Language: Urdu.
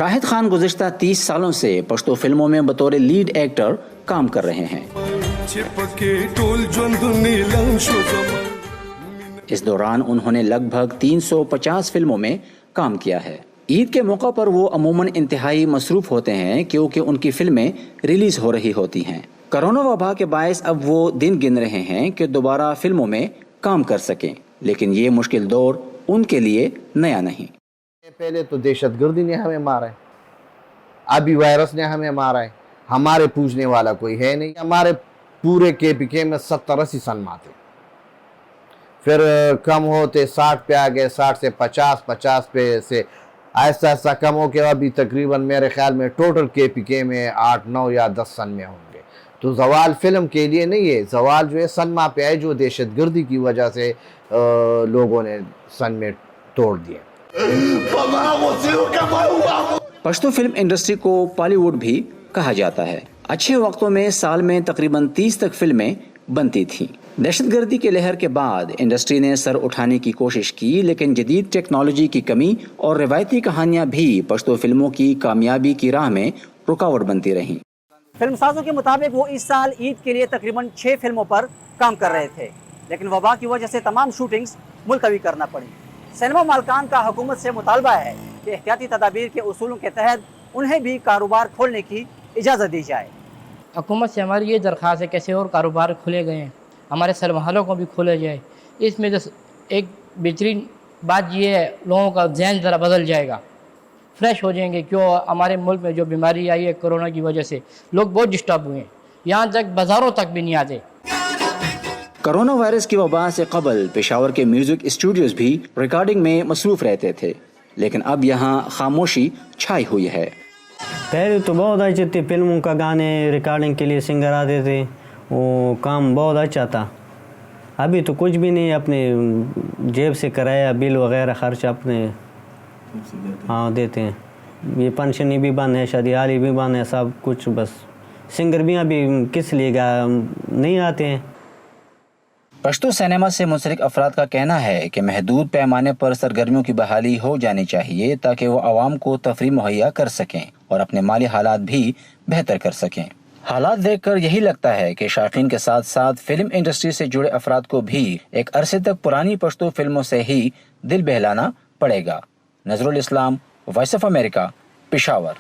شاہد خان گزشتہ 30 سالوں سے پشتو فلموں میں بطور لیڈ ایکٹر کام کر رہے ہیں۔ اس دوران انہوں نے لگ بھگ 350 فلموں میں کام کیا ہے۔ عید کے موقع پر وہ عموماً انتہائی مصروف ہوتے ہیں کیونکہ ان کی فلمیں ریلیز ہو رہی ہوتی ہیں۔ کرونا وبا کے باعث اب وہ دن گن رہے ہیں کہ دوبارہ فلموں میں کام کر سکیں، لیکن یہ مشکل دور ان کے لیے نیا نہیں۔ پہلے تو دہشت گردی نے ہمیں مارا ہے، ابھی وائرس نے ہمیں مارا ہے، ہمارے پوچھنے والا کوئی ہے نہیں۔ ہمارے پورے KPK میں 70-80 سنما تھے، پھر کم ہوتے 60 پہ آ گئے، 60 سے 50، 50 پہ سے آہستہ آہستہ کم ہو کے ابھی تقریباً میرے خیال میں ٹوٹل KPK میں 8، 9 یا 10 سنمے ہوں گے۔ تو زوال فلم کے لیے نہیں ہے، زوال جو ہے سنما پہ ہے، جو دہشت گردی کی وجہ سے لوگوں نے سنمے توڑ دیے۔ پشتو فلم انڈسٹری کو پالی ووڈ بھی کہا جاتا ہے۔ اچھے وقتوں میں سال میں تقریباً 30 تک فلمیں بنتی تھیں۔ دہشت گردی کے لہر کے بعد انڈسٹری نے سر اٹھانے کی کوشش کی، لیکن جدید ٹیکنالوجی کی کمی اور روایتی کہانیاں بھی پشتو فلموں کی کامیابی کی راہ میں رکاوٹ بنتی رہیں۔ فلم سازوں کے مطابق وہ اس سال عید کے لیے تقریباً 6 فلموں پر کام کر رہے تھے، لیکن وبا کی وجہ سے تمام شوٹنگز ملتوی کرنا پڑی۔ سینما مالکان کا حکومت سے مطالبہ ہے کہ احتیاطی تدابیر کے اصولوں کے تحت انہیں بھی کاروبار کھولنے کی اجازت دی جائے۔ حکومت سے ہماری یہ درخواست ہے کہ ایسے اور کاروبار کھولے گئے ہیں، ہمارے سینما ہالوں کو بھی کھولے جائے۔ اس میں ایک بہترین بات یہ ہے، لوگوں کا ذہن ذرا بدل جائے گا، فریش ہو جائیں گے۔ کیوں ہمارے ملک میں جو بیماری آئی ہے کرونا کی وجہ سے لوگ بہت ڈسٹرب ہوئے ہیں، یہاں تک بازاروں تک بھی نہیں آتے۔ کرونا وائرس کی وبا سے قبل پشاور کے میوزک اسٹوڈیوز بھی ریکارڈنگ میں مصروف رہتے تھے، لیکن اب یہاں خاموشی چھائی ہوئی ہے۔ پہلے تو بہت اچھے تھے، فلموں کا گانے ریکارڈنگ کے لیے سنگر آتے تھے، وہ کام بہت اچھا تھا۔ ابھی تو کچھ بھی نہیں، اپنے جیب سے کرایہ بل وغیرہ خرچ اپنے دیتے ہیں۔ یہ پنشنی بھی بند ہے، شادی حالی بھی بند ہے، سب کچھ۔ بس سنگر بھی ابھی کس لیے نہیں آتے ہیں۔ پشتو سینما سے منسلک افراد کا کہنا ہے کہ محدود پیمانے پر سرگرمیوں کی بحالی ہو جانی چاہیے تاکہ وہ عوام کو تفریح مہیا کر سکیں اور اپنے مالی حالات بھی بہتر کر سکیں۔ حالات دیکھ کر یہی لگتا ہے کہ شائقین کے ساتھ ساتھ فلم انڈسٹری سے جڑے افراد کو بھی ایک عرصے تک پرانی پشتو فلموں سے ہی دل بہلانا پڑے گا۔ نظر الاسلام، وائس آف امریکہ، پشاور۔